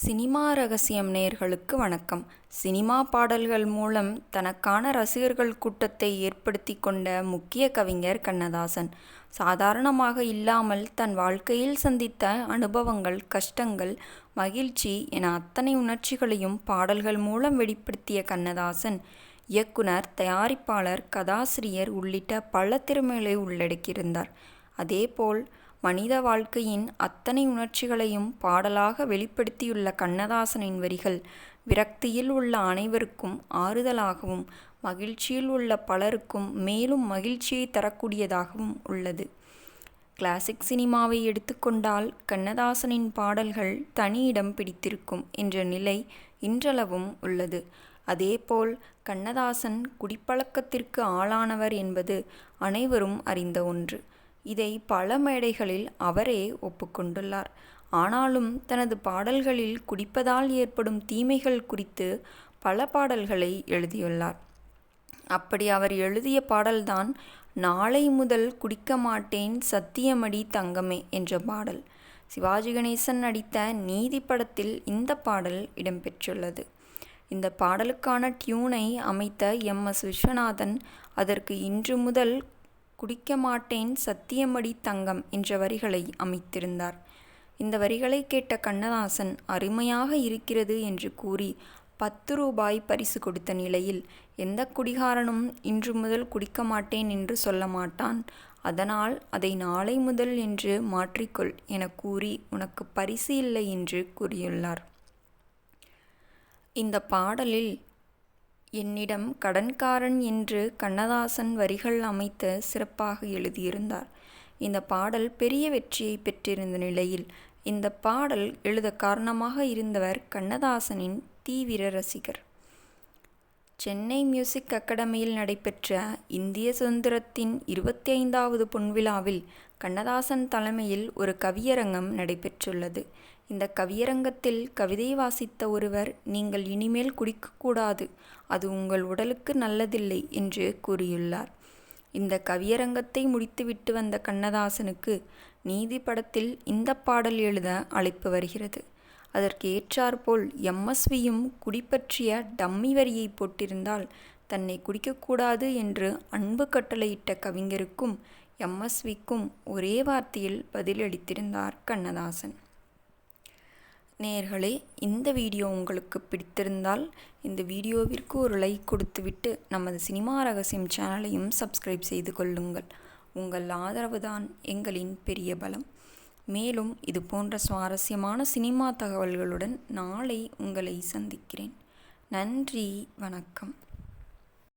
Cinema ரகசியம் நேயர்களுக்கு வணக்கம். சினிமா பாடல்கள் மூலம் தனக்கான ரசிகர்கள் கூட்டத்தை ஏற்படுத்தி கொண்ட முக்கிய கவிஞர் கண்ணதாசன். சாதாரணமாக இல்லாமல் தன் வாழ்க்கையில் சந்தித்த அனுபவங்கள், கஷ்டங்கள், மகிழ்ச்சி என அத்தனை உணர்ச்சிகளையும் பாடல்கள் மூலம் வெளிப்படுத்திய கண்ணதாசன் இயக்குனர், தயாரிப்பாளர், கதாசிரியர் உள்ளிட்ட பல திறமைகளை உள்ளடக்கியிருந்தார். அதேபோல் மனித வாழ்க்கையின் அத்தனை உணர்ச்சிகளையும் பாடலாக வெளிப்படுத்தியுள்ள கண்ணதாசனின் வரிகள் விரக்தியில் உள்ள அனைவருக்கும் ஆறுதலாகவும், மகிழ்ச்சியில் உள்ள பலருக்கும் மேலும் மகிழ்ச்சியை தரக்கூடியதாகவும் உள்ளது. கிளாசிக் சினிமாவை எடுத்துக்கொண்டால் கண்ணதாசனின் பாடல்கள் தனி இடம் பிடித்திருக்கும் என்ற நிலை இன்றளவும் உள்ளது. அதேபோல் கண்ணதாசன் குடிப்பழக்கத்திற்கு ஆளானவர் என்பது அனைவரும் அறிந்த ஒன்று. இதை பல மேடைகளில் அவரே ஒப்புக்கொண்டுள்ளார். ஆனாலும் தனது பாடல்களில் குடிப்பதால் ஏற்படும் தீமைகள் குறித்து பல பாடல்களை எழுதியுள்ளார். அப்படி அவர் எழுதிய பாடல்தான் நாளை முதல் குடிக்க மாட்டேன் சத்தியமடி தங்கமே என்ற பாடல். சிவாஜி கணேசன் நடித்த நீதி படத்தில் இந்த பாடல் இடம்பெற்றுள்ளது. இந்த பாடலுக்கான டியூனை அமைத்த எம்.எஸ். விஸ்வநாதன் அதற்கு இன்று முதல் குடிக்க மாட்டேன் சத்தியமடி தங்கம் என்ற வரிகளை அமைத்திருந்தார். இந்த வரிகளை கேட்ட கண்ணதாசன் அருமையாக இருக்கிறது என்று கூறி 10 ரூபாய் பரிசு கொடுத்த நிலையில், எந்த குடிகாரனும் இன்று முதல் குடிக்க மாட்டேன் என்று சொல்ல மாட்டான், அதனால் அதை நாளை முதல் என்று மாற்றிக்கொள் என கூறி உனக்கு பரிசு இல்லை என்று கூறியுள்ளார். இந்த பாடலில் என்னிடம் கடன்காரன் என்று கண்ணதாசன் வரிகள் அமைத்து சிறப்பாக எழுதியிருந்தார். இந்த பாடல் பெரிய வெற்றியை பெற்றிருந்த நிலையில் இந்த பாடல் எழுத காரணமாக இருந்தவர் கண்ணதாசனின் தீவிர ரசிகர். சென்னை மியூசிக் அகாடமியில் நடைபெற்ற இந்திய சுதந்திரத்தின் 25வது பொன்விழாவில் கண்ணதாசன் தலைமையில் ஒரு கவியரங்கம் நடைபெற்றுள்ளது. இந்த கவியரங்கத்தில் கவிதை வாசித்த ஒருவர், நீங்கள் இனிமேல் குடிக்கக்கூடாது, அது உங்கள் உடலுக்கு நல்லதில்லை என்று கூறியுள்ளார். இந்த கவியரங்கத்தை முடித்துவிட்டு வந்த கண்ணதாசனுக்கு நீதி படத்தில் இந்த பாடல் எழுத அழைப்பு வருகிறது. அதற்கு ஏற்றாற்போல் எம்.எஸ்.வியும் குடிப்பற்றிய டம்மி வரியை போட்டிருந்தால் தன்னை குடிக்கக்கூடாது என்று அன்பு கட்டளையிட்ட கவிஞருக்கும் எம்.எஸ்.விக்கும் ஒரே வார்த்தையில் பதிலளித்திருந்தார் கண்ணதாசன். நேயர்களே, இந்த வீடியோ உங்களுக்கு பிடித்திருந்தால் இந்த வீடியோவிற்கு ஒரு லைக் கொடுத்துவிட்டு நமது சினிமா ரகசியம் சேனலையும் சப்ஸ்கிரைப் செய்து கொள்ளுங்கள். உங்கள் ஆதரவுதான் எங்களின் பெரிய பலம். மேலும் இது போன்ற சுவாரஸ்யமான சினிமா தகவல்களுடன் நாளை உங்களை சந்திக்கிறேன். நன்றி, வணக்கம்.